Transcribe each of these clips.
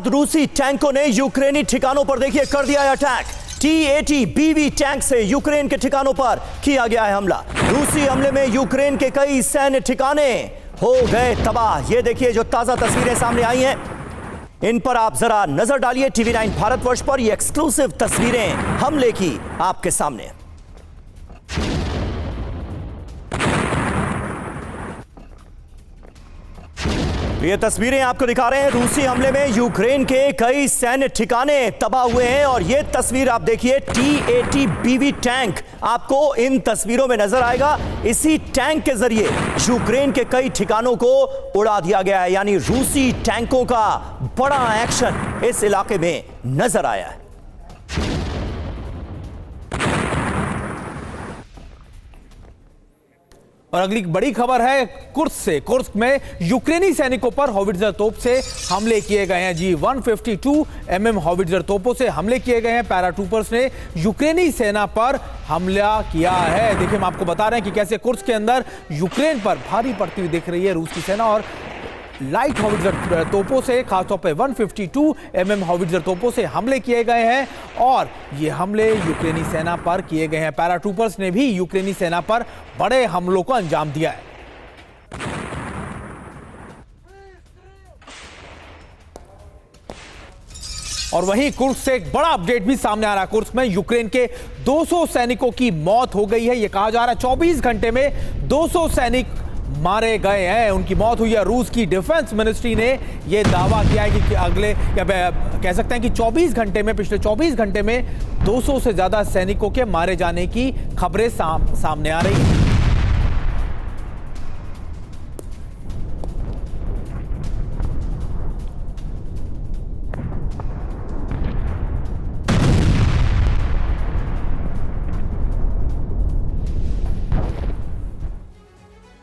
बाद रूसी टैंकों ने यूक्रेनी ठिकानों पर देखिए कर दिया है अटैक। T-80 BV टैंक से यूक्रेन के ठिकानों पर किया गया है हमला। रूसी हमले में यूक्रेन के कई सैन्य ठिकाने हो गए तबाह। ये देखिए जो ताजा तस्वीरें सामने आई हैं, इन पर आप जरा नजर डालिए TV9 भारतवर्ष पर। ये एक्सक्लूसिव तस्वीरें हमले की आपके सामने। ये तस्वीरें आपको दिखा रहे हैं, रूसी हमले में यूक्रेन के कई सैन्य ठिकाने तबाह हुए हैं। और ये तस्वीर आप देखिए, T-80 BV टैंक आपको इन तस्वीरों में नजर आएगा। इसी टैंक के जरिए यूक्रेन के कई ठिकानों को उड़ा दिया गया है, यानी रूसी टैंकों का बड़ा एक्शन इस इलाके में नजर आया है। और अगली बड़ी खबर है कुर्स्क से। कुर्स्क में यूक्रेनी सैनिकों पर हॉविट्जर तोप से हमले किए गए हैं। जी 152 mm हॉविट्जर तोपों से हमले किए गए हैं। पैराट्रूपर्स ने यूक्रेनी सेना पर हमला किया है। देखिए, हम आपको बता रहे हैं कि कैसे कुर्स्क के अंदर यूक्रेन पर भारी पड़ती हुई दिख रही है रूस की सेना। और लाइट हॉविट्जर तोपों से, खासतौर पर 152 mm हॉविट्जर तोपों से हमले किए गए हैं। और ये हमले यूक्रेनी सेना पर किए गए हैं। पैराट्रूपर्स ने भी यूक्रेनी सेना पर बड़े हमलों को अंजाम दिया है। और वहीं कुर्स्क से एक बड़ा अपडेट भी सामने आ रहा है। कुर्स्क में यूक्रेन के 200 सैनिकों की मौत हो गई है। यह कहा जा रहा है 24 घंटे में 200 सैनिक मारे गए हैं, उनकी मौत हुई है। रूस की डिफेंस मिनिस्ट्री ने यह दावा किया है कि अगले कह सकते हैं कि 24 घंटे में, पिछले 24 घंटे में 200 से ज्यादा सैनिकों के मारे जाने की खबरें सामने आ रही हैं।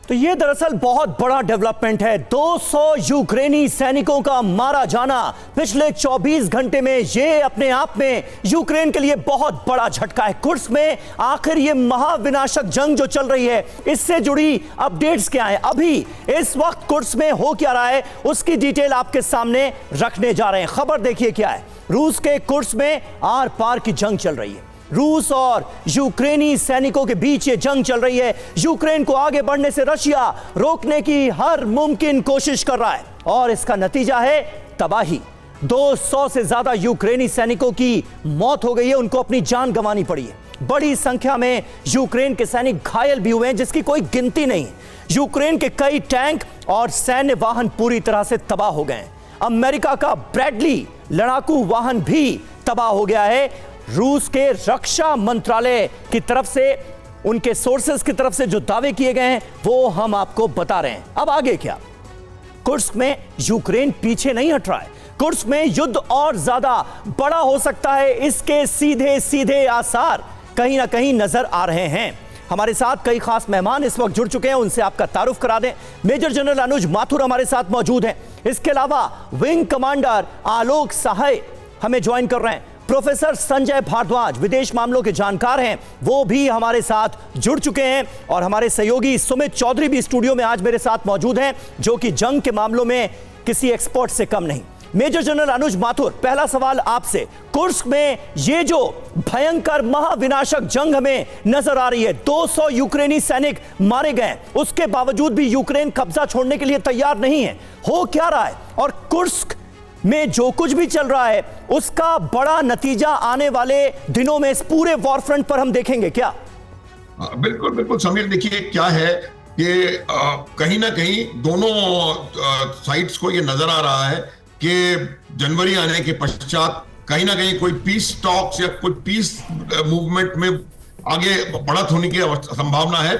तो ये दरअसल बहुत बड़ा डेवलपमेंट है। 200 यूक्रेनी सैनिकों का मारा जाना पिछले 24 घंटे में, ये अपने आप में यूक्रेन के लिए बहुत बड़ा झटका है। कुर्स्क में आखिर ये महाविनाशक जंग जो चल रही है, इससे जुड़ी अपडेट्स क्या है, अभी इस वक्त कुर्स्क में हो क्या रहा है, उसकी डिटेल आपके सामने रखने जा रहे हैं। खबर देखिए क्या है। रूस के कुर्स्क में आर पार की जंग चल रही है। रूस और यूक्रेनी सैनिकों के बीच ये जंग चल रही है। यूक्रेन को आगे बढ़ने से रशिया रोकने की हर मुमकिन कोशिश कर रहा है और इसका नतीजा है तबाही। 200 से ज्यादा यूक्रेनी सैनिकों की मौत हो गई है, उनको अपनी जान गंवानी पड़ी है। बड़ी संख्या में यूक्रेन के सैनिक घायल भी हुए हैं, जिसकी कोई गिनती नहीं। यूक्रेन के कई टैंक और सैन्य वाहन पूरी तरह से तबाह हो गए हैं। अमेरिका का ब्रैडली लड़ाकू वाहन भी तबाह हो गया है। रूस के रक्षा मंत्रालय की तरफ से, उनके सोर्सेस की तरफ से जो दावे किए गए हैं वो हम आपको बता रहे हैं। अब आगे क्या? कुर्स्क में यूक्रेन पीछे नहीं हट रहा है। कुर्स्क में युद्ध और ज्यादा बड़ा हो सकता है, इसके सीधे सीधे आसार कहीं ना कहीं नजर आ रहे हैं। हमारे साथ कई खास मेहमान इस वक्त जुड़ चुके हैं, उनसे आपका तारुफ करा दें। मेजर जनरल अनुज माथुर हमारे साथ मौजूद हैं। इसके अलावा विंग कमांडर आलोक सहाय हमें ज्वाइन कर रहे हैं। प्रोफेसर संजय भारद्वाज विदेश मामलों के जानकार हैं, वो भी हमारे साथ जुड़ चुके हैं। और हमारे सहयोगी सुमित चौधरी भी स्टूडियो में आज मेरे साथ मौजूद हैं, जो कि जंग के मामलों में किसी एक्सपर्ट से कम नहीं। मेजर जनरल अनुज माथुर, पहला सवाल आपसे। कुर्स्क में ये जो भयंकर महाविनाशक जंग हमें नजर आ रही है, 200 यूक्रेनी सैनिक मारे गए, उसके बावजूद भी यूक्रेन कब्जा छोड़ने के लिए तैयार नहीं है। हो क्या रहा है? और कुर्स्क में जो कुछ भी चल रहा है, उसका बड़ा नतीजा आने वाले दिनों में इस पूरे वॉर फ्रंट पर हम देखेंगे क्या? बिल्कुल बिल्कुल समीर, देखिए क्या है कि कहीं ना कहीं दोनों साइड्स को ये नजर आ रहा है कि जनवरी आने के पश्चात कहीं ना कहीं कोई पीस टॉक्स या कोई पीस मूवमेंट में आगे बढ़त होने की संभावना है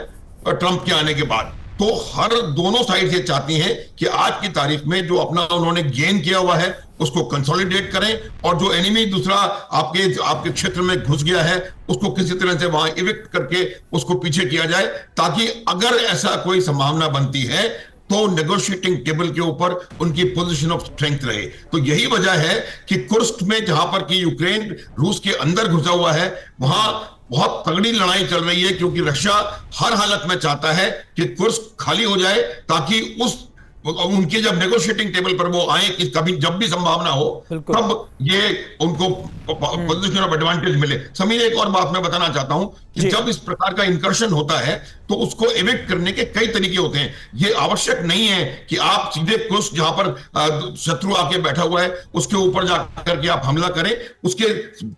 ट्रंप के आने के बाद। तो हर दोनों साइड ये चाहती हैं कि आज की तारीख में जो अपना उन्होंने गेन किया हुआ है उसको कंसोलिडेट करें और जो एनिमी दूसरा आपके क्षेत्र में घुस गया है उसको किसी तरह से वहां इविक्ट करके उसको पीछे किया जाए, ताकि अगर ऐसा कोई संभावना बनती है तो नेगोशिएटिंग टेबल के ऊपर उनकी पोजीशन ऑफ स्ट्रेंथ रहे। तो यही वजह है कि कुर्स्क में जहां पर कि यूक्रेन रूस के अंदर घुसा हुआ है, वहां बहुत तगड़ी लड़ाई चल रही है, क्योंकि रशिया हर हालत में चाहता है कि कुर्स्क खाली हो जाए ताकि उस उनके जब नेगोशिएटिंग टेबल पर वो आए कि कभी जब भी संभावना हो तब ये उनको पोजीशन ऑफ एडवांटेज मिले। समीर, एक और बात मैं बताना चाहता हूं कि जब इस प्रकार का इंकर्शन होता है तो उसको एविक्ट करने के कई तरीके होते हैं। ये आवश्यक नहीं है कि आप सीधे कुछ जहां पर शत्रु आके बैठा हुआ है उसके ऊपर जाकर के आप हमला करें, उसके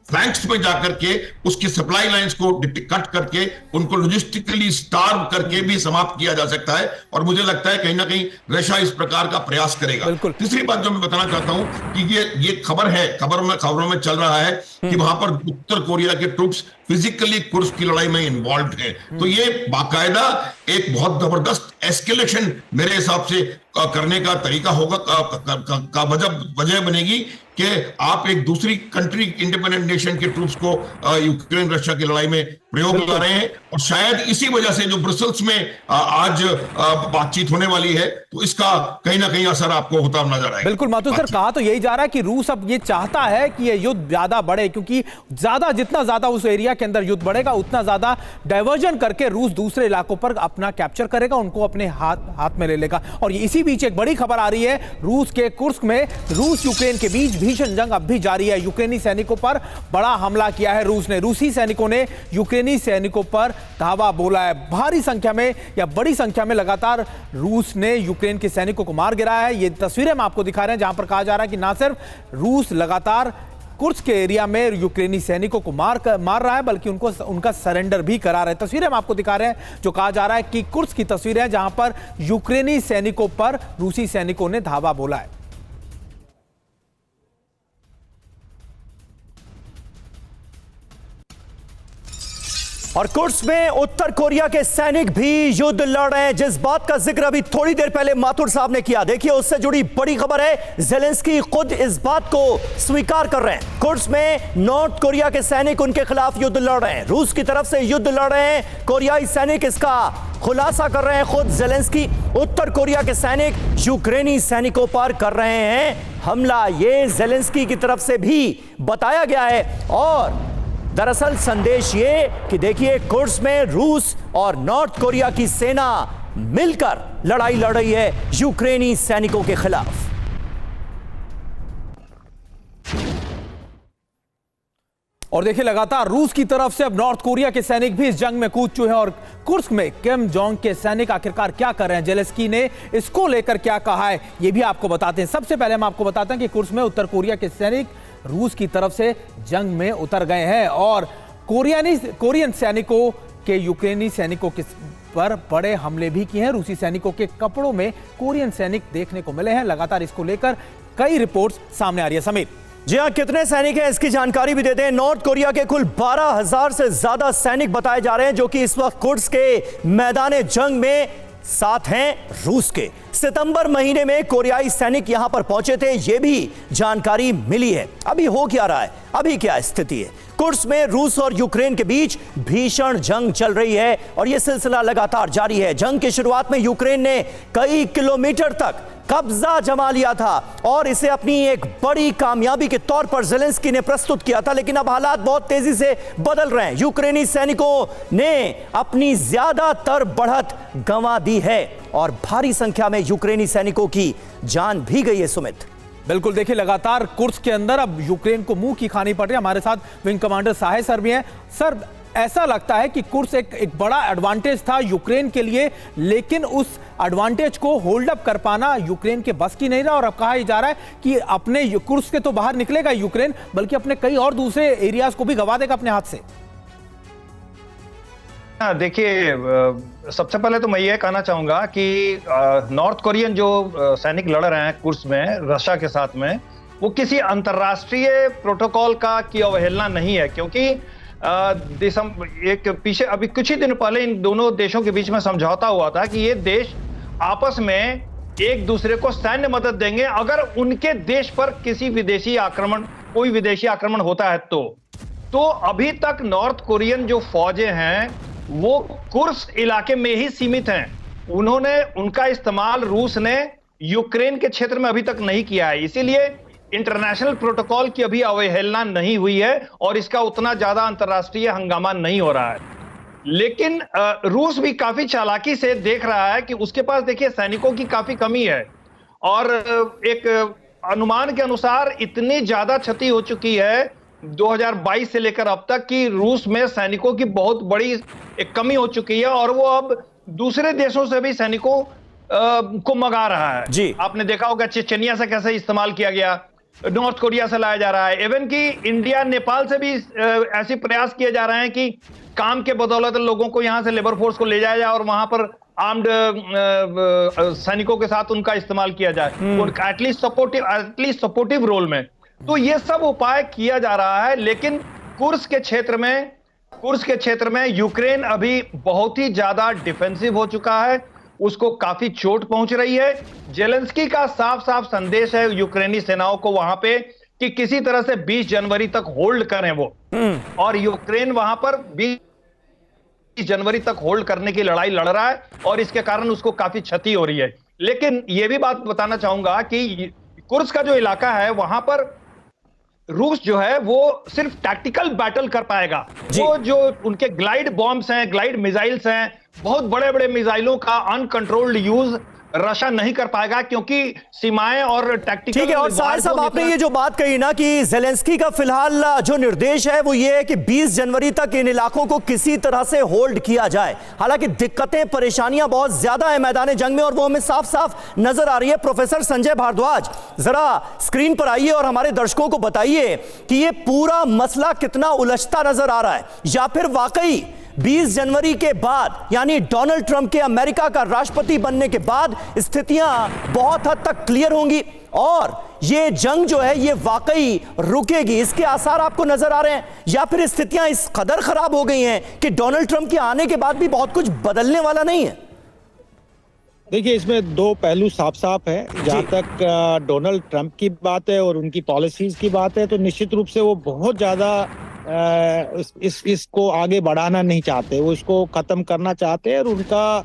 फ्लैंक्स में जाकर के उसकी सप्लाई लाइंस को कट करके उनको लॉजिस्टिकली स्टार्व करके भी समाप्त किया जा सकता है, और मुझे लगता है कहीं ना कहीं रशिया इस प्रकार का प्रयास करेगा। तीसरी बात जो मैं बताना चाहता हूं कि ये खबर है, खबरों में चल रहा है कि वहां पर उत्तर कोरिया के ट्रूप्स फिजिकली कुर्स्क की लड़ाई में इन्वॉल्व हैं। तो ये बाकायदा एक बहुत जबरदस्त एस्केलेशन मेरे हिसाब से करने का तरीका होगा, का वजह बनेगी कि आप एक दूसरी कंट्री, इंडिपेंडेंट नेशन के ट्रूप्स को यूक्रेन रशिया की लड़ाई में प्रयोग कर रहे हैं, और शायद इसी वजह से जो ब्रसेल्स में आज बातचीत होने वाली है तो इसका कहीं ना कहीं असर आपको होता नजर आएगा। बिल्कुल माथुर सर, कहा तो यही जा रहा है कि रूस अब ये चाहता है कि ये युद्ध ज्यादा बढ़े, क्योंकि जितना ज्यादा उस एरिया के अंदर युद्ध बढ़ेगा उतना ज्यादा डाइवर्जन करके रूस दूसरे इलाकों पर अपना कैप्चर करेगा, उनको अपने हाथ में ले लेगा। और इसी बीच एक बड़ी खबर आ रही है, रूस के कुर्स्क में रूस यूक्रेन के बीच भीषण जंग अब भी जारी है। यूक्रेनी सैनिकों पर बड़ा हमला किया है रूस ने। रूसी सैनिकों ने यूक्रेनी सैनिकों पर धावा बोला है। भारी संख्या में या बड़ी संख्या में लगातार रूस ने यूक्रेन के सैनिकों को मार गिराया है। ये तस्वीरें हम आपको दिखा रहे हैं जहां पर कहा जा रहा है कि ना सिर्फ रूस लगातार कुर्स्क के एरिया में यूक्रेनी सैनिकों को मार रहा है, बल्कि उनका सरेंडर भी करा रहा है। तस्वीरें हम आपको दिखा रहे हैं जो कहा जा रहा है कि कुर्स्क की तस्वीरें हैं जहां पर यूक्रेनी सैनिकों पर रूसी सैनिकों ने धावा बोला है। और कुर्स्क में उत्तर कोरिया के सैनिक भी युद्ध लड़ रहे हैं, जिस बात का जिक्र अभी थोड़ी देर पहले माथुर साहब ने किया। देखिए, उससे जुड़ी बड़ी खबर है, ज़ेलेंस्की खुद इस बात को स्वीकार कर रहे हैं। कुर्स्क में नॉर्थ कोरिया के सैनिक उनके खिलाफ युद्ध लड़ रहे हैं, रूस की तरफ से युद्ध लड़ रहे हैं कोरियाई सैनिक, इसका खुलासा कर रहे हैं खुद ज़ेलेंस्की। उत्तर कोरिया के सैनिक यूक्रेनी सैनिकों पर कर रहे हैं हमला, ये ज़ेलेंस्की की तरफ से भी बताया गया है। और दरअसल संदेश ये कि देखिए, कुर्स्क में रूस और नॉर्थ कोरिया की सेना मिलकर लड़ाई लड़ रही है यूक्रेनी सैनिकों के खिलाफ। और देखिए, लगातार रूस की तरफ से अब नॉर्थ कोरिया के सैनिक भी इस जंग में कूद चुके हैं। और कुर्स्क में किम जोंग के सैनिक आखिरकार क्या कर रहे हैं, ज़ेलेंस्की ने इसको लेकर क्या कहा है, ये भी आपको बताते हैं। सबसे पहले हम आपको बताते हैं कि कुर्स्क में उत्तर कोरिया के सैनिक रूस की तरफ से जंग में उतर गए हैं और कोरियन सैनिकों के यूक्रेनी सैनिकों के पर बड़े हमले भी किए हैं। रूसी सैनिकों के कपड़ों में कोरियन सैनिक देखने को मिले हैं। लगातार इसको लेकर कई रिपोर्ट्स सामने आ रही है। समीर, जी हां, कितने सैनिक हैं इसकी जानकारी भी देते हैं। नॉर्थ कोरिया के कुल 12,000 से ज्यादा सैनिक बताए जा रहे हैं जो कि इस वक्त कुर्स्क के मैदान जंग में साथ हैं रूस के। सितंबर महीने में कोरियाई सैनिक यहां पर पहुंचे थे, यह भी जानकारी मिली है। अभी हो क्या रहा है, अभी क्या स्थिति है? कुर्स्क में रूस और यूक्रेन के बीच भीषण जंग चल रही है और यह सिलसिला लगातार जारी है। जंग की शुरुआत में यूक्रेन ने कई किलोमीटर तक कब्जा जमा लिया था और इसे अपनी एक बड़ी कामयाबी के तौर पर ज़ेलेंस्की ने प्रस्तुत किया था, लेकिन अब हालात बहुत तेजी से बदल रहे हैं। यूक्रेनी सैनिकों ने अपनी ज्यादातर बढ़त गंवा दी है और भारी संख्या में यूक्रेनी सैनिकों की जान भी गई है। सुमित, बिल्कुल, देखिए, लगातार कुर्स्क के अंदर अब यूक्रेन को मुंह की खानी पड़ रही है। हमारे साथ विंग कमांडर साहे सर भी हैं। सर, ऐसा लगता है कि कुर्स्क एक बड़ा एडवांटेज था यूक्रेन के लिए, लेकिन उस एडवांटेज को होल्ड अप कर पाना यूक्रेन के बस की नहीं रहा और अब कहा जा रहा है कि अपने कुर्स्क के तो बाहर निकलेगा यूक्रेन, बल्कि अपने कई और दूसरे एरियाज को भी गंवा देगा अपने हाथ से। देखिए, सबसे पहले तो मैं ये कहना चाहूंगा कि नॉर्थ कोरियन जो सैनिक लड़ रहे हैं कुर्स्क में रशिया के साथ में, वो किसी अंतर्राष्ट्रीय प्रोटोकॉल की अवहेलना नहीं है, क्योंकि एक पीछे अभी कुछ ही दिन पहले इन दोनों देशों के बीच में समझौता हुआ था कि ये देश आपस में एक दूसरे को सैन्य मदद देंगे अगर उनके देश पर कोई विदेशी आक्रमण होता है तो अभी तक नॉर्थ कोरियन जो फौजें हैं वो कुर्स्क इलाके में ही सीमित हैं। उनका इस्तेमाल रूस ने यूक्रेन के क्षेत्र में अभी तक नहीं किया है, इसीलिए इंटरनेशनल प्रोटोकॉल की अभी अवहेलना नहीं हुई है और इसका उतना ज्यादा अंतर्राष्ट्रीय हंगामा नहीं हो रहा है। लेकिन रूस भी काफी चालाकी से देख रहा है कि उसके पास, देखिए, सैनिकों की काफी कमी है। और एक अनुमान के अनुसार इतनी ज्यादा क्षति हो चुकी है 2022 से लेकर अब तक कि रूस में सैनिकों की बहुत बड़ी एक कमी हो चुकी है और वो अब दूसरे देशों से भी सैनिकों को मंगा रहा है। जी। आपने देखा होगा चेचनिया से कैसे इस्तेमाल किया गया, नॉर्थ कोरिया से लाया जा रहा है, इवन कि इंडिया नेपाल से भी ऐसे प्रयास किए जा रहे हैं कि काम के बदौलत लोगों को यहां से लेबर फोर्स को ले जाया जाए और वहां पर आर्म्ड सैनिकों के साथ उनका इस्तेमाल किया जाए, एटलीस्ट सपोर्टिव रोल में। तो ये सब उपाय किया जा रहा है, लेकिन कुर्स्क के क्षेत्र में यूक्रेन अभी बहुत ही ज्यादा डिफेंसिव हो चुका है, उसको काफी चोट पहुंच रही है। जेलेंस्की का साफ साफ संदेश है यूक्रेनी सेनाओं को वहां पे कि किसी तरह से 20 जनवरी तक होल्ड करें वो, और यूक्रेन वहां पर 20 जनवरी तक होल्ड करने की लड़ाई लड़ रहा है और इसके कारण उसको काफी क्षति हो रही है। लेकिन यह भी बात बताना चाहूंगा कि कुर्स्क का जो इलाका है वहां पर रूस जो है वो सिर्फ टैक्टिकल बैटल कर पाएगा। वो जो उनके ग्लाइड बॉम्ब्स हैं, ग्लाइड मिसाइल्स हैं, बहुत बड़े बड़े मिसाइलों का अनकंट्रोल्ड यूज रशिया नहीं कर पाएगा क्योंकि सीमाएं और टैक्टिकल। ठीक है, और साहिर साहब आपने ये जो बात कही ना कि जेलेंस्की का फिलहाल जो निर्देश है वो ये है कि 20 जनवरी तक इन इलाकों को किसी तरह से होल्ड किया जाए। हालांकि दिक्कतें परेशानियां बहुत ज्यादा है मैदान जंग में और वो हमें साफ साफ नजर आ रही है। प्रोफेसर संजय भारद्वाज जरा स्क्रीन पर आइए और हमारे दर्शकों को बताइए कि ये पूरा मसला कितना उलझता नजर आ रहा है, या फिर वाकई 20 जनवरी के बाद यानी डोनाल्ड ट्रंप के अमेरिका का राष्ट्रपति बनने के बाद स्थितियां बहुत हद तक क्लियर होंगी और ये जंग जो है ये वाकई रुकेगी, इसके आसार आपको नजर आ रहे हैं, या फिर स्थितियां इस कदर खराब हो गई हैं कि डोनाल्ड ट्रंप के आने के बाद भी बहुत कुछ बदलने वाला नहीं है? देखिए, इसमें दो पहलू साफ साफ है। जहां तक डोनाल्ड ट्रंप की बात है और उनकी पॉलिसीज की बात है तो निश्चित रूप से वो बहुत ज्यादा इसको आगे बढ़ाना नहीं चाहते, वो इसको खत्म करना चाहते हैं और उनका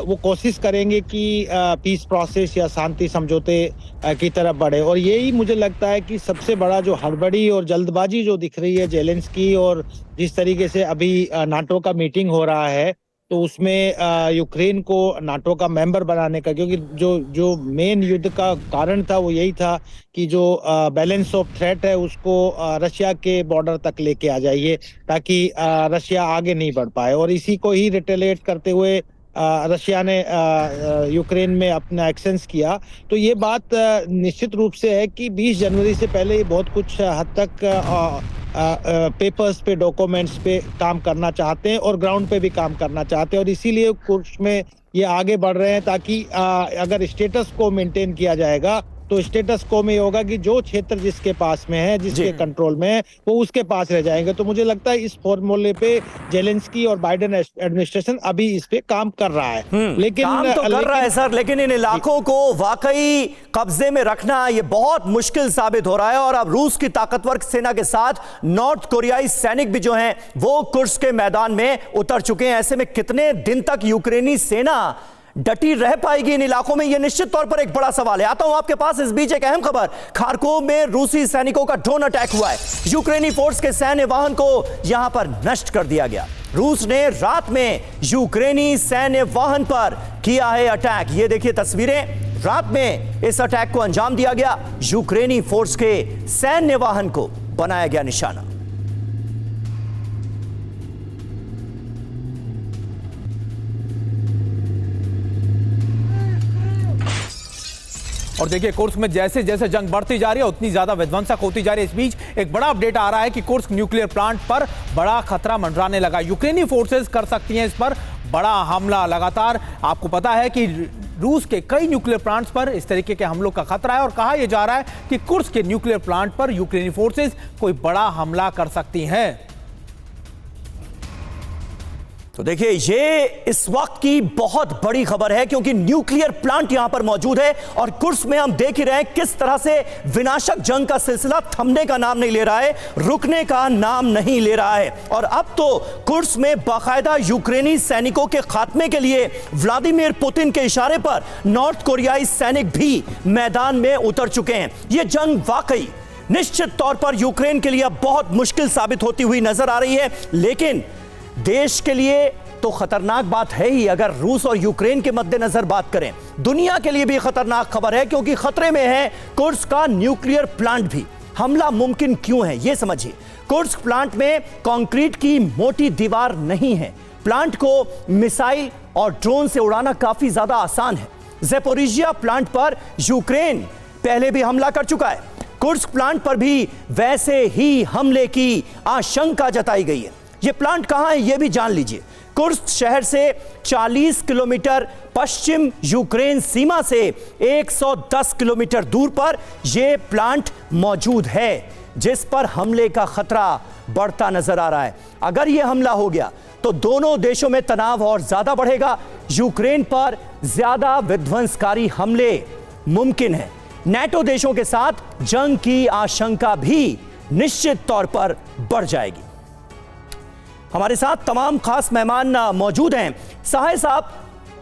वो कोशिश करेंगे कि पीस प्रोसेस या शांति समझौते की तरफ बढ़े। और यही मुझे लगता है कि सबसे बड़ा जो हड़बड़ी और जल्दबाजी जो दिख रही है जेलेंस्की, और जिस तरीके से अभी नाटो का मीटिंग हो रहा है तो उसमें यूक्रेन को नाटो का मेंबर बनाने का, क्योंकि जो मेन युद्ध का कारण था वो यही था कि जो बैलेंस ऑफ थ्रेट है उसको रशिया के बॉर्डर तक लेके आ जाइए ताकि रशिया आगे नहीं बढ़ पाए, और इसी को ही रिटेलिएट करते हुए रशिया ने यूक्रेन में अपना एक्शंस किया। तो ये बात निश्चित रूप से है कि 20 जनवरी से पहले बहुत कुछ हद तक पेपर्स पे, डॉक्यूमेंट्स पे काम करना चाहते हैं और ग्राउंड पे भी काम करना चाहते हैं, और इसीलिए कुर्स्क में ये आगे बढ़ रहे हैं ताकि अगर स्टेटस को मेंटेन किया जाएगा तो स्टेटस को में होगा कि जो क्षेत्र जिसके पास में है, जिसके कंट्रोल में है, वो उसके पास रह जाएंगे। तो मुझे लगता है इस फॉर्मूले पे जेलेंस्की और बाइडेन एडमिनिस्ट्रेशन अभी इस पे काम कर रहा है। लेकिन काम तो कर रहा है सर, लेकिन इन इलाकों को वाकई कब्जे में रखना ये बहुत मुश्किल साबित हो रहा है। और अब रूस की ताकतवर सेना के साथ नॉर्थ कोरियाई सैनिक भी जो हैं वो कुर्स्क के मैदान में उतर चुके हैं। ऐसे में कितने दिन तक यूक्रेनी सेना डटी रह पाएगी इन इलाकों में, यह निश्चित तौर पर एक बड़ा सवाल है। आता हूं आपके पास इस बीच एक अहम खबर, खार्कोव में रूसी सैनिकों का ड्रोन अटैक हुआ है। यूक्रेनी फोर्स के सैन्य वाहन को यहां पर नष्ट कर दिया गया। रूस ने रात में यूक्रेनी सैन्य वाहन पर किया है अटैक। ये देखिए तस्वीरें, रात में इस अटैक को अंजाम दिया गया। यूक्रेनी फोर्स के सैन्य वाहन को बनाया गया निशाना। और देखिए कुर्स्क में जैसे जैसे जंग बढ़ती जा रही है उतनी ज्यादा विध्वंसक होती जा रही है। इस बीच एक बड़ा अपडेट आ रहा है कि कुर्स्क न्यूक्लियर प्लांट पर बड़ा खतरा मंडराने लगा। यूक्रेनी फोर्सेस कर सकती हैं इस पर बड़ा हमला। लगातार आपको पता है कि रूस के कई न्यूक्लियर प्लांट्स पर इस तरीके के हमलों का खतरा है और कहा यह जा रहा है कि कुर्स्क के न्यूक्लियर प्लांट पर यूक्रेनी फोर्सेस कोई बड़ा हमला कर सकती हैं। तो देखिए ये इस वक्त की बहुत बड़ी खबर है क्योंकि न्यूक्लियर प्लांट यहां पर मौजूद है और कुर्स्क में हम देख ही रहे हैं किस तरह से विनाशक जंग का सिलसिला थमने का नाम नहीं ले रहा है, रुकने का नाम नहीं ले रहा है। और अब तो कुर्स्क में बाकायदा यूक्रेनी सैनिकों के खात्मे के लिए व्लादिमीर पुतिन के इशारे पर नॉर्थ कोरियाई सैनिक भी मैदान में उतर चुके हैं। यह जंग वाकई निश्चित तौर पर यूक्रेन के लिए अब बहुत मुश्किल साबित होती हुई नजर आ रही है, लेकिन देश के लिए तो खतरनाक बात है ही। अगर रूस और यूक्रेन के मद्देनजर बात करें, दुनिया के लिए भी खतरनाक खबर है, क्योंकि खतरे में है कुर्स्क का न्यूक्लियर प्लांट भी। हमला मुमकिन क्यों है, यह समझिए। कुर्स्क प्लांट में कंक्रीट की मोटी दीवार नहीं है। प्लांट को मिसाइल और ड्रोन से उड़ाना काफी ज्यादा आसान है। ज़ैपोरिज़िया प्लांट पर यूक्रेन पहले भी हमला कर चुका है। कुर्स्क प्लांट पर भी वैसे ही हमले की आशंका जताई गई है। यह प्लांट कहां है, यह भी जान लीजिए। कुर्स्क शहर से 40 किलोमीटर पश्चिम यूक्रेन सीमा से 110 किलोमीटर दूर पर यह प्लांट मौजूद है, जिस पर हमले का खतरा बढ़ता नजर आ रहा है। अगर यह हमला हो गया तो दोनों देशों में तनाव और ज्यादा बढ़ेगा। यूक्रेन पर ज्यादा विध्वंसकारी हमले मुमकिन है। नेटो देशों के साथ जंग की आशंका भी निश्चित तौर पर बढ़ जाएगी। हमारे साथ तमाम खास मेहमान मौजूद हैं। सहाय साहब,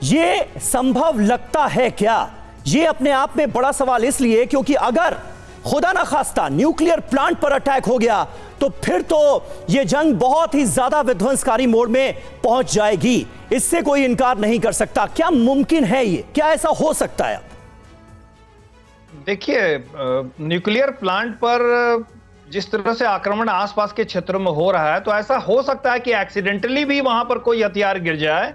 ये संभव लगता है क्या? ये अपने आप में बड़ा सवाल इसलिए क्योंकि अगर खुदा ना खास्ता न्यूक्लियर प्लांट पर अटैक हो गया तो फिर तो यह जंग बहुत ही ज्यादा विध्वंसकारी मोड में पहुंच जाएगी। इससे कोई इनकार नहीं कर सकता। क्या मुमकिन है ये? क्या ऐसा हो सकता है? देखिए, न्यूक्लियर प्लांट पर जिस तरह से आक्रमण आसपास के क्षेत्रों में हो रहा है, तो ऐसा हो सकता है कि एक्सीडेंटली भी वहां पर कोई हथियार गिर जाए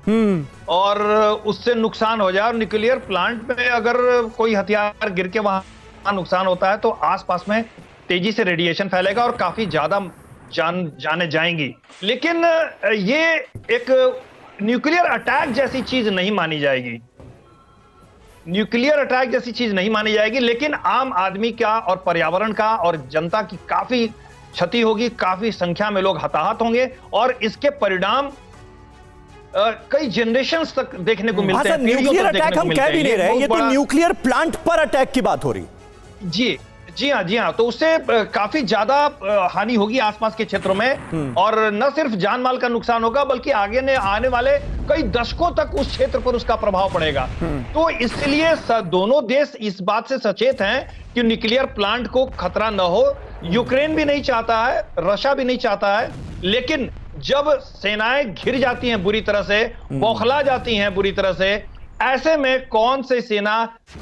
और उससे नुकसान हो जाए। और न्यूक्लियर प्लांट में अगर कोई हथियार गिर के वहां नुकसान होता है तो आसपास में तेजी से रेडिएशन फैलेगा और काफी ज्यादा जाने जाएंगी। लेकिन ये एक न्यूक्लियर अटैक जैसी चीज नहीं मानी जाएगी। न्यूक्लियर अटैक जैसी चीज नहीं मानी जाएगी, लेकिन आम आदमी का और पर्यावरण का और जनता की काफी क्षति होगी। काफी संख्या में लोग हताहत होंगे और इसके परिणाम कई जनरेशंस तक देखने को मिलते हैं। न्यूक्लियर अटैक हम कह भी नहीं रहे, ये तो न्यूक्लियर प्लांट पर अटैक की बात हो रही। जी हाँ, तो उससे काफी ज्यादा हानि होगी आसपास के क्षेत्रों में, और न सिर्फ जान माल का नुकसान होगा बल्कि आने वाले कई दशकों तक उस क्षेत्र पर उसका प्रभाव पड़ेगा। तो इसलिए दोनों देश इस बात से सचेत हैं कि न्यूक्लियर प्लांट को खतरा न हो। यूक्रेन भी नहीं चाहता है, रशिया भी नहीं चाहता है, लेकिन जब सेनाएं घिर जाती हैं बुरी तरह से, बौखला जाती हैं बुरी तरह से, ऐसे में कौन से सेना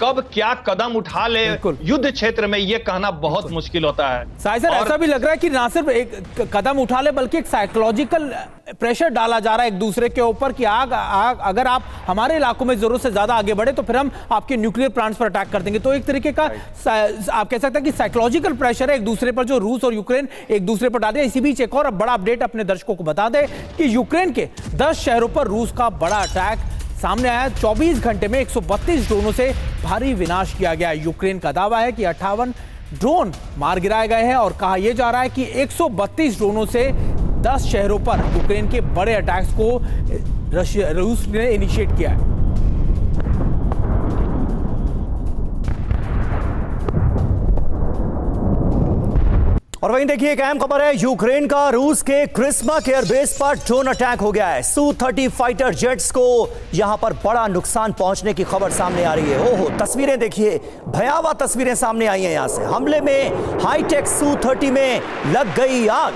कब क्या कदम उठा ले युद्ध क्षेत्र में, यह कहना बहुत मुश्किल होता है। साहिल सर, ऐसा भी लग रहा है कि ना सिर्फ एक कदम उठा ले बल्कि एक साइकोलॉजिकल प्रेशर डाला जा रहा है एक दूसरे के ऊपर कि अगर आप हमारे इलाकों में जरूरत से ज्यादा आगे बढ़े तो फिर हम आपके न्यूक्लियर प्लांट्स पर अटैक कर देंगे। तो एक तरीके का आप कह सकते हैं कि साइकोलॉजिकल प्रेशर है एक दूसरे पर, जो रूस और यूक्रेन एक दूसरे पर डाले। इसी बीच एक और बड़ा अपडेट अपने दर्शकों को बता दें कि यूक्रेन के 10 शहरों पर रूस का बड़ा अटैक सामने आया। 24 घंटे में 132 ड्रोनों से भारी विनाश किया गया। यूक्रेन का दावा है कि 58 ड्रोन मार गिराए गए हैं और कहा यह जा रहा है कि 132 ड्रोनों से 10 शहरों पर यूक्रेन के बड़े अटैक्स को रूस ने इनिशिएट किया है। और वहीं देखिए एक अहम खबर है, यूक्रेन का रूस के क्रिस्मक एयरबेस पर ड्रोन अटैक हो गया है। Su-30 फाइटर जेट्स को यहां पर बड़ा नुकसान पहुंचने की खबर सामने आ रही है। ओहो, तस्वीरें देखिए, भयावह तस्वीरें सामने आई हैं यहां से। हमले में हाईटेक Su-30 में लग गई आग।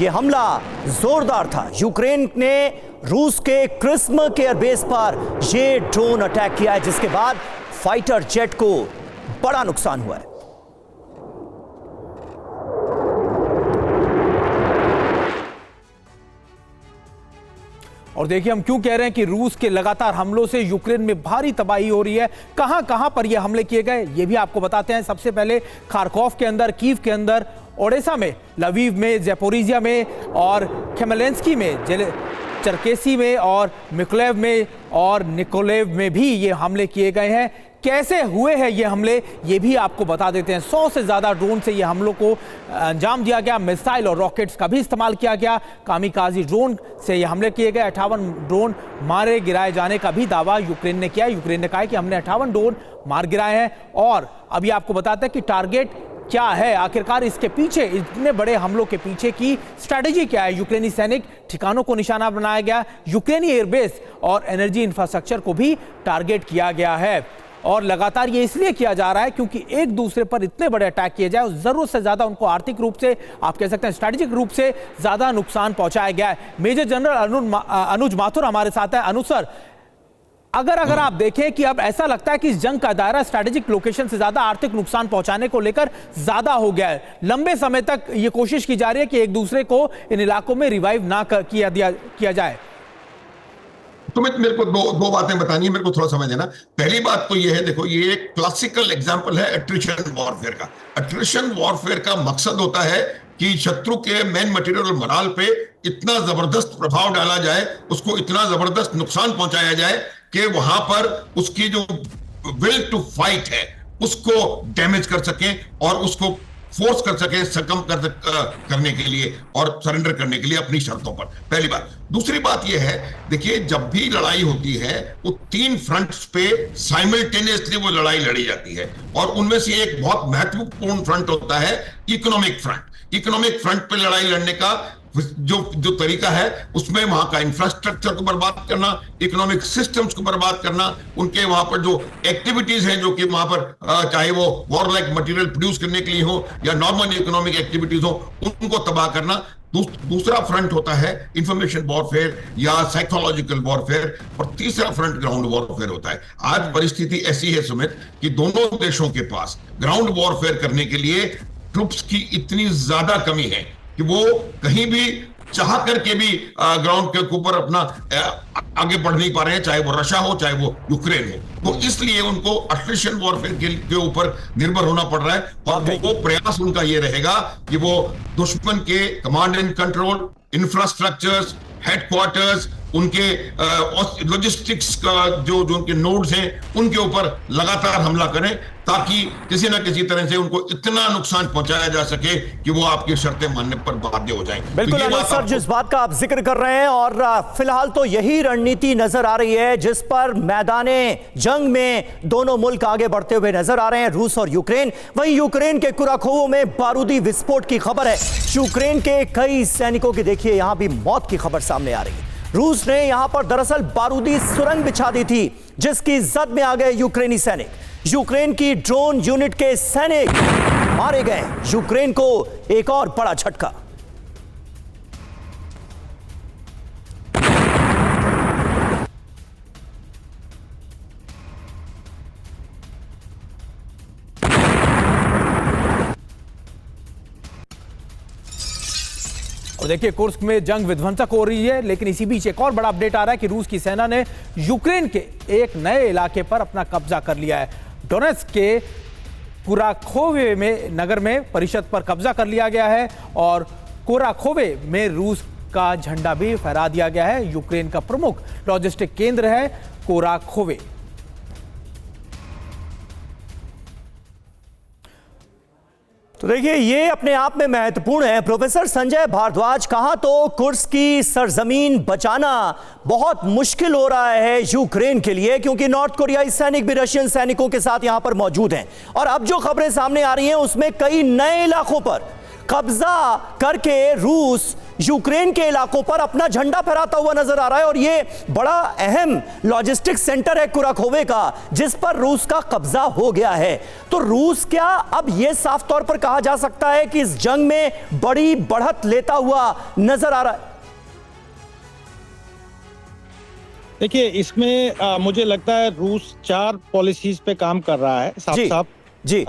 यह हमला जोरदार था। यूक्रेन ने रूस के क्रिस्मक एयरबेस पर यह ड्रोन अटैक किया है, जिसके बाद फाइटर जेट को बड़ा नुकसान हुआ है। और देखिए हम क्यों कह रहे हैं कि रूस के लगातार हमलों से यूक्रेन में भारी तबाही हो रही है। कहां कहां पर यह हमले किए गए ये भी आपको बताते हैं। सबसे पहले खारकोव के अंदर, कीव के अंदर, ओडेसा में, लवीव में, ज़ैपोरिज़िया में और खेमेलेंस्की में, चरकेसी में और मिकोलेव में और निकोलेव में भी ये हमले किए गए हैं। कैसे हुए हैं ये हमले ये भी आपको बता देते हैं। 100 से ज़्यादा ड्रोन से ये हमलों को अंजाम दिया गया। मिसाइल और रॉकेट्स का भी इस्तेमाल किया गया। कामिकाजी ड्रोन से ये हमले किए गए। 58 ड्रोन मारे गिराए जाने का भी दावा यूक्रेन ने किया। यूक्रेन ने कहा है कि हमने 58 ड्रोन मार गिराए हैं। और अभी आपको बताते हैं कि टारगेट क्या है, आखिरकार इसके पीछे, इतने बड़े हमलों के पीछे की स्ट्रैटेजी क्या है। यूक्रेनी सैनिक ठिकानों को निशाना बनाया गया। यूक्रेनी एयरबेस और एनर्जी इंफ्रास्ट्रक्चर को भी टारगेट किया गया है। और लगातार ये इसलिए किया जा रहा है क्योंकि एक दूसरे पर इतने बड़े अटैक किए जाए, जरूरत से ज्यादा उनको आर्थिक रूप से, आप कह सकते हैं स्ट्रेटेजिक रूप से ज्यादा नुकसान पहुंचाया गया है। मेजर जनरल अनुज माथुर हमारे साथ है। अनुज सर, अगर आप देखें कि अब ऐसा लगता है कि इस जंग का दायरा स्ट्रेटेजिक लोकेशन से ज्यादा आर्थिक नुकसान पहुंचाने को लेकर ज्यादा हो गया है। लंबे समय तक यह कोशिश की जा रही है कि एक दूसरे को इन इलाकों में रिवाइव ना किया जाए। तुम्हें मेरे को दो बातें बतानी है, मेरे को थोड़ा समझ लेना। पहली बात तो ये है, देखो ये एक क्लासिकल एग्जांपल है अट्रिशन वॉरफेयर का। अट्रिशन वॉरफेयर का मकसद होता है कि शत्रु के मेन मटेरियल और मराल पे इतना जबरदस्त प्रभाव डाला जाए, उसको इतना जबरदस्त नुकसान पहुंचाया जाए कि वहां पर उसकी जो विल टू फाइट है उसको डैमेज कर सकें और उसको फोर्स कर सके सकम करने के लिए और सरेंडर करने के लिए अपनी शर्तों पर। पहली बात। दूसरी बात यह है, देखिए जब भी लड़ाई होती है वो 3 फ्रंट्स पे साइमल्टेनियसली वो लड़ाई लड़ी जाती है और उनमें से एक बहुत महत्वपूर्ण फ्रंट होता है इकोनॉमिक फ्रंट। इकोनॉमिक फ्रंट पे लड़ाई लड़ने का जो तरीका है उसमें वहां का इंफ्रास्ट्रक्चर को बर्बाद करना, इकोनॉमिक सिस्टम्स को बर्बाद करना, उनके वहां पर जो एक्टिविटीज हैं जो कि वहां पर चाहे वो वॉर लाइक मटेरियल प्रोड्यूस करने के लिए हो या नॉर्मल इकोनॉमिक एक्टिविटीज हो, उनको तबाह करना। दूसरा फ्रंट होता है इंफॉर्मेशन वॉरफेयर या साइकोलॉजिकल वॉरफेयर और तीसरा फ्रंट ग्राउंड वॉरफेयर होता है। आज परिस्थिति ऐसी है सुमित कि दोनों देशों के पास ग्राउंड वॉरफेयर करने के लिए ट्रूप्स की इतनी ज्यादा कमी है कि वो कहीं भी चाह करके भी ग्राउंड के ऊपर अपना आगे बढ़ नहीं पा रहे हैं, चाहे वो रशिया हो चाहे वो यूक्रेन हो। तो इसलिए उनको अट्रिशन वॉरफेयर के ऊपर निर्भर होना पड़ रहा है और वो प्रयास उनका ये रहेगा कि वो दुश्मन के command and control, infrastructures, headquarters, उनके लॉजिस्टिक्स का जो उनके नोड्स हैं उनके ऊपर लगातार हमला करें ताकि किसी ना किसी तरह से उनको इतना नुकसान पहुंचाया जा सके कि वो आपकी शर्तें मानने पर बाध्य हो जाएं। बिल्कुल अनुज सर, जिस बात का आप जिक्र कर रहे हैं और फिलहाल तो यही रणनीति नजर आ रही है जिस पर मैदाने जंग में दोनों मुल्क आगे बढ़ते हुए नजर आ रहे हैं, रूस और यूक्रेन। वहीं यूक्रेन के कुराखोव में बारूदी विस्फोट की खबर है। यूक्रेन के कई सैनिकों की देखिए यहां भी मौत की खबर सामने आ रही है। रूस ने यहां पर दरअसल बारूदी सुरंग बिछा दी थी जिसकी जद में आ गए यूक्रेनी सैनिक। यूक्रेन की ड्रोन यूनिट के सैनिक मारे गए। यूक्रेन को एक और बड़ा झटका। और देखिए कुर्स्क में जंग विध्वंसक हो रही है, लेकिन इसी बीच एक और बड़ा अपडेट आ रहा है कि रूस की सेना ने यूक्रेन के एक नए इलाके पर अपना कब्जा कर लिया है। डोनेट्स्क के कुराखोवे में नगर में परिषद पर कब्जा कर लिया गया है और कुराखोवे में रूस का झंडा भी फहरा दिया गया है। यूक्रेन का प्रमुख लॉजिस्टिक केंद्र है कुराखोवे। तो देखिए ये अपने आप में महत्वपूर्ण है। प्रोफेसर संजय भारद्वाज, कहां तो कुर्स्क की सरजमीन बचाना बहुत मुश्किल हो रहा है यूक्रेन के लिए क्योंकि नॉर्थ कोरियाई सैनिक भी रशियन सैनिकों के साथ यहां पर मौजूद हैं और अब जो खबरें सामने आ रही हैं उसमें कई नए इलाकों पर कब्जा करके रूस यूक्रेन के इलाकों पर अपना झंडा फहराता हुआ नजर आ रहा है और ये बड़ा अहम लॉजिस्टिक सेंटर है कुराखोवे का जिस पर रूस का कब्जा हो गया है। तो रूस क्या अब ये साफ तौर पर कहा जा सकता है कि इस जंग में बड़ी बढ़त लेता हुआ नजर आ रहा है? देखिए इसमें मुझे लगता है रूस 4 पॉलिसीज पे काम कर रहा है साफ साफ जी।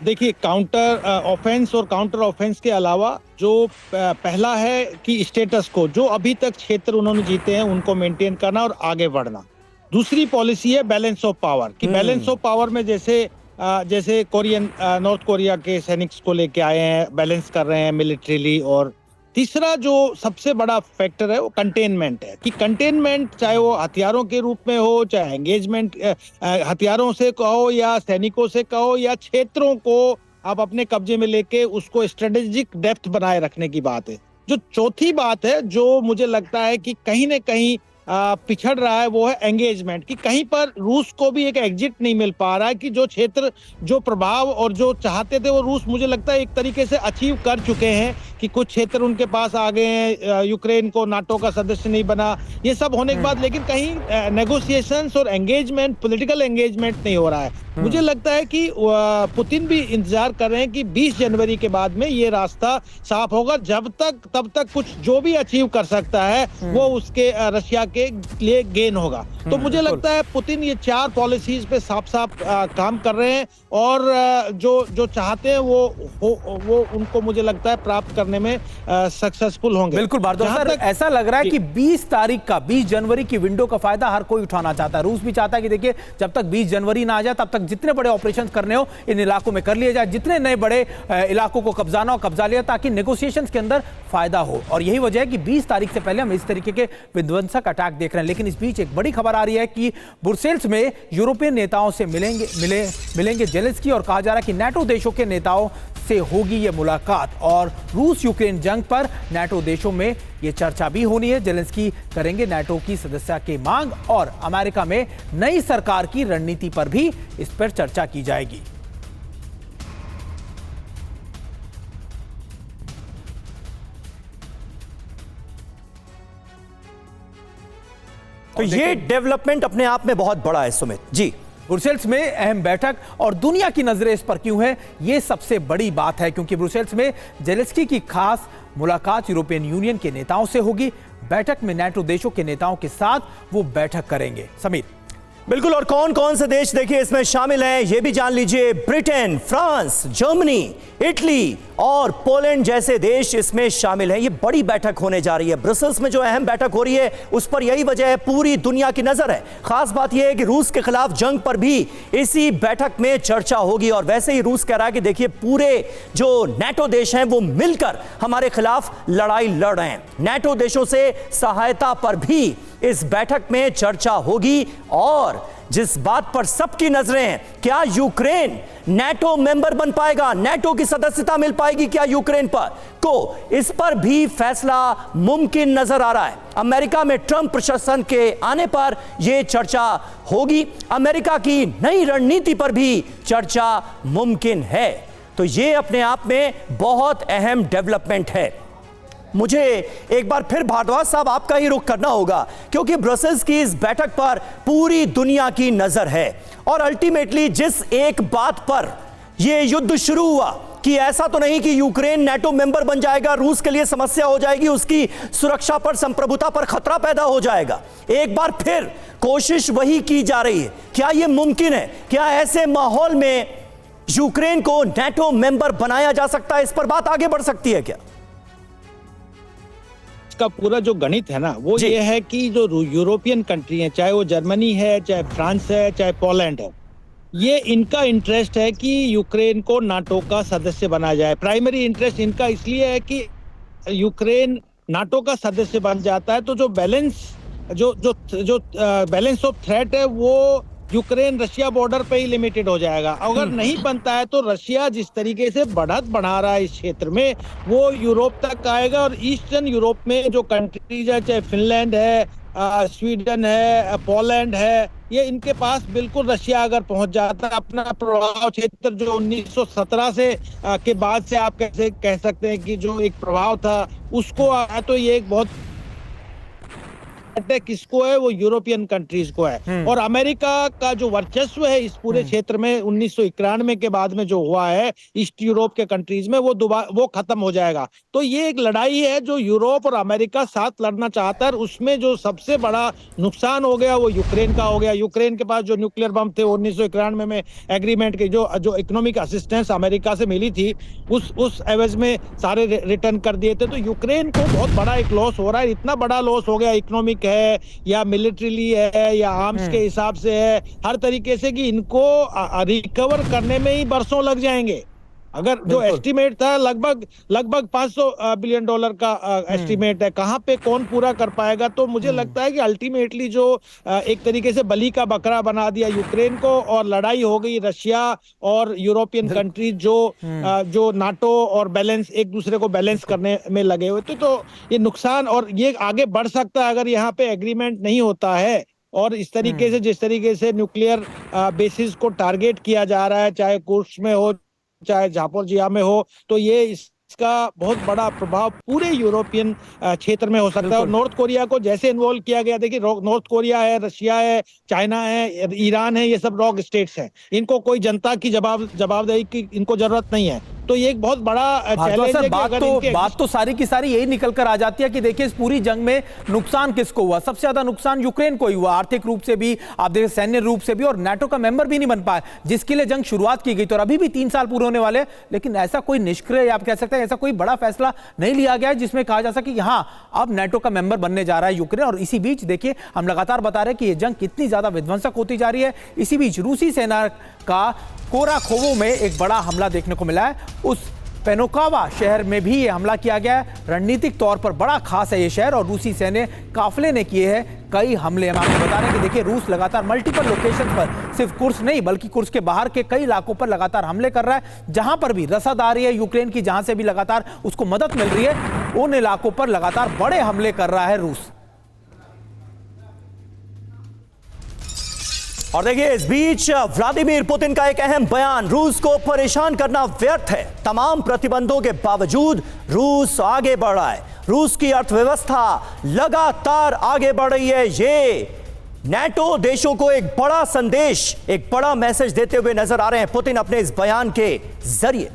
देखिए काउंटर ऑफेंस और काउंटर ऑफेंस के अलावा जो पहला है कि स्टेटस को जो अभी तक क्षेत्र उन्होंने जीते हैं उनको मेंटेन करना और आगे बढ़ना। दूसरी पॉलिसी है बैलेंस ऑफ पावर कि बैलेंस ऑफ पावर में जैसे नॉर्थ कोरिया के सैनिक्स को लेके आए हैं, बैलेंस कर रहे हैं मिलिट्रीली। और तीसरा जो सबसे बड़ा फैक्टर है वो कंटेनमेंट है कि कंटेनमेंट चाहे वो हथियारों के रूप में हो, चाहे एंगेजमेंट हथियारों से कहो या सैनिकों से कहो या क्षेत्रों को आप अपने कब्जे में लेके उसको स्ट्रेटेजिक डेप्थ बनाए रखने की बात है। जो चौथी बात है जो मुझे लगता है कि कहीं न कहीं पिछड़ रहा है वो है एंगेजमेंट कि कहीं पर रूस को भी एक एग्जिट नहीं मिल पा रहा है कि जो क्षेत्र जो प्रभाव और जो चाहते थे वो रूस मुझे लगता है एक तरीके से अचीव कर चुके हैं कि कुछ क्षेत्र उनके पास आ गए हैं, यूक्रेन को नाटो का सदस्य नहीं बना, ये सब होने के बाद लेकिन कहीं नेगोशिएशंस और एंगेजमेंट, पॉलिटिकल एंगेजमेंट नहीं हो रहा है। मुझे लगता है कि पुतिन भी इंतजार कर रहे हैं कि 20 जनवरी के बाद में ये रास्ता साफ होगा। तब तक कुछ जो भी अचीव कर सकता है वो उसके रशिया के लिए गेन होगा। तो मुझे लगता है पुतिन ये 4 पॉलिसीज पे साफ साफ काम कर रहे हैं और जो चाहते हैं वो उनको मुझे लगता है प्राप्त करने में सक्सेसफुल होंगे। बिल्कुल भारद्वाज सर, ऐसा लग रहा है कि 20 तारीख का, 20 जनवरी की विंडो का फायदा हर कोई उठाना चाहता है। रूस भी चाहता है कि देखिए जब तक 20 जनवरी ना आ जाए तब तक जितने बड़े ऑपरेशन करने हो इन इलाकों में कर लिए जाए, जितने नए बड़े इलाकों को कब्जाना हो कब्जा लिया, ताकि नेगोशिएशंस के अंदर फायदा हो। और यही वजह है कि 20 तारीख से पहले हम इस तरीके के विध्वंसक अटैक देख रहे हैं। लेकिन इस बीच एक बड़ी खबर आ रही है कि ब्रुसेल्स में यूरोपियन नेताओं से मिलेंगे जेलेंस्की, और कहा जा रहा है कि नाटो देशों के नेताओं से होगी ये मुलाकात और रूस यूक्रेन जंग पर नाटो देशों में ये चर्चा भी होनी है। जेलेंस्की करेंगे नाटो की सदस्यता की मांग और अमेरिका में नई सरकार की रणनीति पर भी इस पर चर्चा की जाएगी। तो ये डेवलपमेंट अपने आप में बहुत बड़ा है सुमित जी। ब्रुसेल्स में अहम बैठक और दुनिया की नजरें इस पर क्यों है, ये सबसे बड़ी बात है, क्योंकि ब्रुसेल्स में जेलेंस्की की खास मुलाकात यूरोपियन यूनियन के नेताओं से होगी। बैठक में नाटो देशों के नेताओं के साथ वो बैठक करेंगे। समीर, बिल्कुल, और कौन कौन से देश देखिए इसमें शामिल हैं ये भी जान लीजिए। ब्रिटेन, फ्रांस, जर्मनी, इटली और पोलैंड जैसे देश इसमें शामिल हैं। ये बड़ी बैठक होने जा रही है। ब्रसेल्स में जो अहम बैठक हो रही है उस पर यही वजह है, पूरी दुनिया की नजर है। खास बात यह है कि रूस के खिलाफ जंग पर भी इसी बैठक में चर्चा होगी। और वैसे ही रूस कह रहा है कि देखिए पूरे जो नाटो देश हैं वो मिलकर हमारे खिलाफ लड़ाई लड़ रहे हैं। नाटो देशों से सहायता पर भी इस बैठक में चर्चा होगी। और जिस बात पर सबकी नजरें हैं, क्या यूक्रेन नाटो मेंबर बन पाएगा, नाटो की सदस्यता मिल पाएगी क्या यूक्रेन पर को, इस पर भी फैसला मुमकिन नजर आ रहा है। अमेरिका में ट्रंप प्रशासन के आने पर यह चर्चा होगी। अमेरिका की नई रणनीति पर भी चर्चा मुमकिन है। तो यह अपने आप में बहुत अहम डेवलपमेंट है। मुझे एक बार फिर भारद्वाज साहब आपका ही रुख करना होगा, क्योंकि ब्रसेल्स की इस बैठक पर पूरी दुनिया की नजर है। और अल्टीमेटली जिस एक बात पर यह युद्ध शुरू हुआ कि ऐसा तो नहीं कि यूक्रेन नाटो मेंबर बन जाएगा, रूस के लिए समस्या हो जाएगी, उसकी सुरक्षा पर, संप्रभुता पर खतरा पैदा हो जाएगा, एक बार फिर कोशिश वही की जा रही है। क्या यह मुमकिन है? क्या ऐसे माहौल में यूक्रेन को नाटो मेंबर बनाया जा सकता है? इस पर बात आगे बढ़ सकती है क्या? का पूरा जो गणित है ना वो ये है कि जो यूरोपियन कंट्री है, चाहे वो जर्मनी है, चाहे फ्रांस है, चाहे पोलैंड है, ये इनका इंटरेस्ट है कि यूक्रेन को नाटो का सदस्य बनाया जाए। प्राइमरी इंटरेस्ट इनका इसलिए है कि यूक्रेन नाटो का सदस्य बन जाता है तो जो बैलेंस ऑफ थ्रेट है वो यूक्रेन रशिया बॉर्डर पे ही लिमिटेड हो जाएगा। अगर नहीं बनता है तो रशिया जिस तरीके से बढ़त बढ़ा रहा है इस क्षेत्र में वो यूरोप तक आएगा। और ईस्टर्न यूरोप में जो कंट्रीज है, चाहे फिनलैंड है, स्वीडन है, पोलैंड है, ये इनके पास बिल्कुल रशिया अगर पहुंच जाता है, अपना प्रभाव क्षेत्र जो 1917 से के बाद से आप कैसे कह सकते हैं कि जो एक प्रभाव था उसको आया, तो ये एक बहुत किसको है, वो यूरोपियन कंट्रीज को है। और अमेरिका का जो वर्चस्व है इस पूरे क्षेत्र में 1991 के बाद में जो हुआ है ईस्ट यूरोप के कंट्रीज में, वो खत्म हो जाएगा। तो ये एक लड़ाई है जो यूरोप और अमेरिका साथ लड़ना चाहता है। उसमें जो सबसे बड़ा नुकसान हो गया वो यूक्रेन का हो गया। यूक्रेन के पास जो न्यूक्लियर बम थे 1991 में एग्रीमेंट के जो इकोनॉमिक असिस्टेंस अमेरिका से मिली थी उस एवज में सारे रिटर्न कर दिए थे। तो यूक्रेन को बहुत बड़ा एक लॉस हो रहा है। इतना बड़ा लॉस हो गया, इकोनॉमिक है या मिलिट्रीली है या आर्म्स के हिसाब से है, हर तरीके से, कि इनको रिकवर करने में ही बरसों लग जाएंगे। अगर जो एस्टीमेट था लगभग $500 बिलियन का एस्टीमेट है, कहां पे कौन पूरा कर पाएगा। तो मुझे लगता है कि अल्टीमेटली जो एक तरीके से बलि का बकरा बना दिया यूक्रेन को और लड़ाई हो गई रशिया और यूरोपियन कंट्रीज जो नाटो और बैलेंस एक दूसरे को बैलेंस करने में लगे हुए थे। तो ये नुकसान और ये आगे बढ़ सकता है अगर यहाँ पे एग्रीमेंट नहीं होता है। और इस तरीके से जिस तरीके से न्यूक्लियर बेसिस को टारगेट किया जा रहा है, चाहे कुर्स्क में हो चाहे जापोरिजिया में हो, तो ये इसका बहुत बड़ा प्रभाव पूरे यूरोपियन क्षेत्र में हो सकता है। और नॉर्थ कोरिया को जैसे इन्वॉल्व किया गया, देखिए नॉर्थ कोरिया है, रशिया है, चाइना है, ईरान है, ये सब रॉक स्टेट्स हैं। इनको कोई जनता की जवाबदेही की इनको जरूरत नहीं है। तो ये एक बहुत बड़ा चैलेंज है कि बात तो सारी की सारी यही निकल कर आ जाती है कि देखिए इस पूरी जंग में नुकसान किसको हुआ? सबसे ज्यादा नुकसान यूक्रेन को ही हुआ, आर्थिक रूप से भी, आप देखिए सैन्य रूप से भी, और नाटो का मेंबर भी नहीं बन पाया जिसके लिए जंग शुरुआत की गई। तो अभी भी 3 साल पूरे होने वाले, लेकिन ऐसा कोई निष्क्रिय, आप कह सकते हैं ऐसा कोई बड़ा फैसला नहीं लिया गया है जिसमें कहा जा सके कि हाँ अब नाटो का मेंबर बनने जा रहा है यूक्रेन। और इसी बीच देखिए हम लगातार बता रहे हैं कि यह जंग कितनी ज्यादा विध्वंसक होती जा रही है। इसी बीच रूसी सेना का कोराखोवो में एक बड़ा हमला देखने को मिला है। उस पेनोकावा शहर में भी यह हमला किया गया है। रणनीतिक तौर पर बड़ा खास है यह शहर, और रूसी सैन्य काफिले ने किए हैं कई हमले। हम आपको बता रहे हैं कि देखिए रूस लगातार मल्टीपल लोकेशन पर, सिर्फ कुर्स्क नहीं बल्कि कुर्स्क के बाहर के कई इलाकों पर लगातार हमले कर रहा है। जहां पर भी रसद आ रही है यूक्रेन की, जहां से भी लगातार उसको मदद मिल रही है, उन इलाकों पर लगातार बड़े हमले कर रहा है रूस। और देखिए इस बीच व्लादिमीर पुतिन का एक अहम बयान, रूस को परेशान करना व्यर्थ है, तमाम प्रतिबंधों के बावजूद रूस आगे बढ़ रहा है, रूस की अर्थव्यवस्था लगातार आगे बढ़ रही है। ये नाटो देशों को एक बड़ा संदेश, एक बड़ा मैसेज देते हुए नजर आ रहे हैं पुतिन अपने इस बयान के जरिए।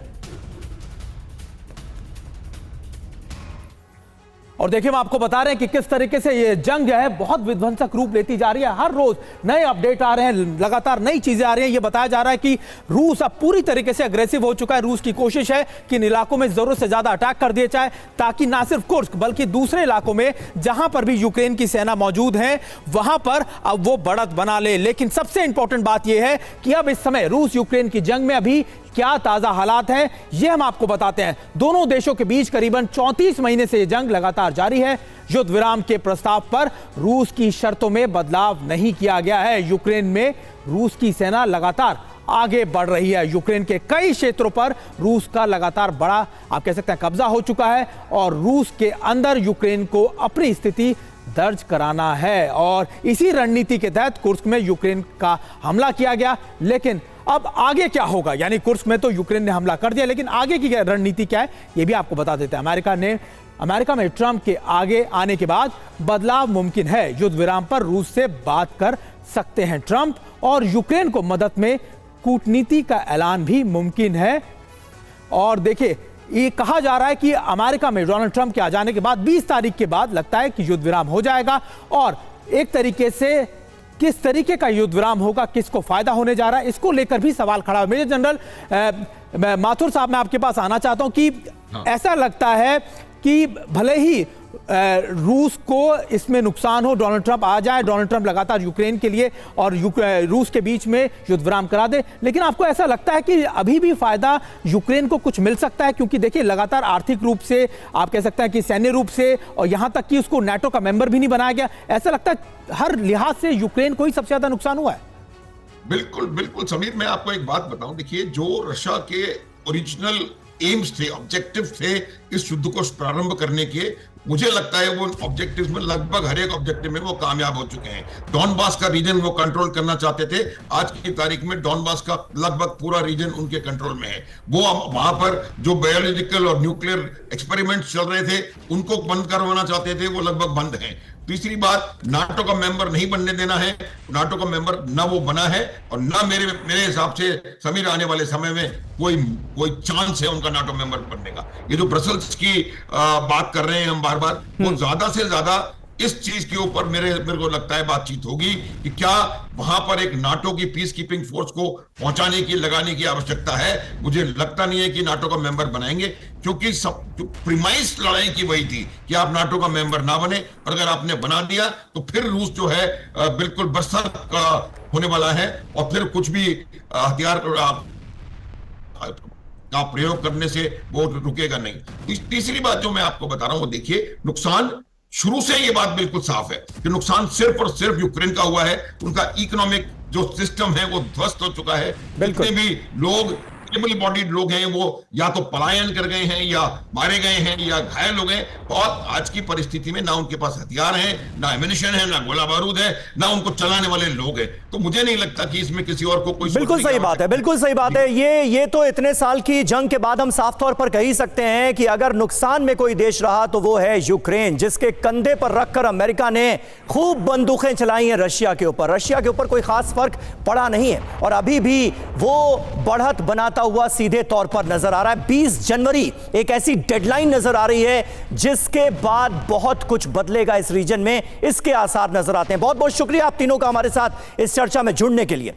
और देखिए हम आपको बता रहे हैं कि किस तरीके से ये जंग है बहुत विध्वंसक रूप लेती जा रही है। हर रोज नए अपडेट आ रहे हैं, लगातार नई चीजें आ रही हैं। ये बताया जा रहा है कि रूस अब पूरी तरीके से अग्रेसिव हो चुका है। रूस की कोशिश है कि इन इलाकों में जरूरत से ज्यादा अटैक कर दिया जाए, ताकि ना सिर्फ कुर्स्क बल्कि दूसरे इलाकों में जहां पर भी यूक्रेन की सेना मौजूद है वहां पर अब वो बढ़त बना ले। लेकिन सबसे इंपॉर्टेंट बात यह है कि अब इस समय रूस यूक्रेन की जंग में अभी क्या ताजा हालात हैं, यह हम आपको बताते हैं। दोनों देशों के बीच करीबन 34 महीने से यह जंग लगातार जारी है। युद्ध विराम के प्रस्ताव पर रूस की शर्तों में बदलाव नहीं किया गया है। यूक्रेन में रूस की सेना लगातार आगे बढ़ रही है। यूक्रेन के कई क्षेत्रों पर रूस का लगातार बड़ा, आप कह सकते हैं, कब्जा हो चुका है, और रूस के अंदर यूक्रेन को अपनी स्थिति दर्ज कराना है। और इसी रणनीति के तहत कुर्स्क में यूक्रेन का हमला किया गया। लेकिन अब आगे क्या होगा, यानी कुर्स्क में तो यूक्रेन ने हमला कर दिया, लेकिन आगे की रणनीति क्या है यह भी आपको बता देते हैं। अमेरिका में ट्रंप के आगे आने के बाद बदलाव मुमकिन है। युद्ध विराम पर रूस से बात कर सकते हैं ट्रंप, और यूक्रेन को मदद में कूटनीति का ऐलान भी मुमकिन है। और देखिए ये कहा जा रहा है कि अमेरिका में डोनाल्ड ट्रंप के आ जाने के बाद 20 तारीख के बाद लगता है कि युद्ध विराम हो जाएगा। और एक तरीके से किस तरीके का युद्ध विराम होगा, किसको फायदा होने जा रहा है, इसको लेकर भी सवाल खड़ा है। मेजर जनरल माथुर साहब, मैं आपके पास आना चाहता हूं कि ऐसा लगता है कि भले ही रूस को इसमें नुकसान हो, डोनाल्ड ट्रंप आ जाए, डोनाल्ड ट्रंप लगातार यूक्रेन के लिए और रूस के बीच में युद्ध विराम करा दे, लेकिन आपको ऐसा लगता है कि अभी भी फायदा यूक्रेन को कुछ मिल सकता है? क्योंकि देखिए लगातार आर्थिक रूप से, आप कह सकते हैं कि सैन्य रूप से, और यहां तक कि उसको नाटो का मेंबर भी नहीं बनाया गया। ऐसा लगता है हर लिहाज से यूक्रेन को ही सबसे ज्यादा नुकसान हुआ है। बिल्कुल बिल्कुल समीर, मैं आपको एक बात बताऊं, देखिए जो रशिया के ओरिजिनल एम्स थे, ऑब्जेक्टिव थे इस युद्ध को प्रारंभ करने के, मुझे लगता है वो ऑब्जेक्टिव्स में लगभग हर एक ऑब्जेक्टिव में वो कामयाब हो चुके हैं। डॉनबास का रीजन वो कंट्रोल करना चाहते थे, आज की तारीख में डॉनबास का लगभग पूरा रीजन उनके कंट्रोल में है। वो वहां पर जो बायोलॉजिकल और न्यूक्लियर एक्सपेरिमेंट्स चल रहे थे उनको बंद करवाना चाहते थे, वो लगभग बंद हैं। तीसरी बात, नाटो का मेंबर नहीं बनने देना है। नाटो का मेंबर ना वो बना है, और ना मेरे हिसाब से समीर आने वाले समय में कोई चांस है उनका नाटो मेंबर बनने का। ये जो ब्रसल्स की बात कर रहे हैं हम बार बार, वो ज्यादा से ज्यादा इस चीज के ऊपर मेरे को लगता है बातचीत होगी कि क्या वहां पर एक नाटो की पीस कीपिंग फोर्स को पहुंचाने की, लगाने की आवश्यकता है। मुझे लगता नहीं है कि नाटो का मेंबर बनाएंगे, क्योंकि सब जो प्रीमाइस लड़ाई की वही थी कि आप नाटो का मेंबर ना बने, और अगर आपने बना दिया तो फिर रूस जो है बिल्कुल बरसात का होने वाला है, और फिर कुछ भी हथियार का प्रयोग करने से वो रुकेगा नहीं। तीसरी बात जो मैं आपको बता रहा हूं, वो देखिए, नुकसान शुरू से ये बात बिल्कुल साफ है कि नुकसान सिर्फ और सिर्फ यूक्रेन का हुआ है। उनका इकोनॉमिक जो सिस्टम है वो ध्वस्त हो चुका है। जितने भी लोग एबल बॉडीड लोग हैं वो या तो पलायन कर गए हैं या मारे गए हैं या घायल हो गए। और आज की परिस्थिति में ना उनके पास हथियार है, ना एमिनिशन है, ना गोला बारूद है, ना उनको चलाने वाले लोग हैं। तो मुझे नहीं लगता कि इसमें किसी और को कोई बिल्कुल सही बात है, बिल्कुल सही बात है। ये तो इतने साल की जंग के बाद हम साफ तौर पर कह ही सकते हैं कि अगर नुकसान में कोई देश रहा तो वो है यूक्रेन, जिसके कंधे पर रखकर अमेरिका ने खूब बंदूकें चलाई हैं रशिया के ऊपर। रशिया के ऊपर कोई खास फर्क पड़ा नहीं है और अभी भी वो बढ़त बनाता हुआ सीधे तौर पर नजर आ रहा है। 20 जनवरी एक ऐसी डेडलाइन नजर आ रही है जिसके बाद बहुत कुछ बदलेगा इस रीजन में, इसके आसार नजर आते हैं। बहुत बहुत शुक्रिया आप तीनों का हमारे साथ इस चर्चा में जुड़ने के लिए।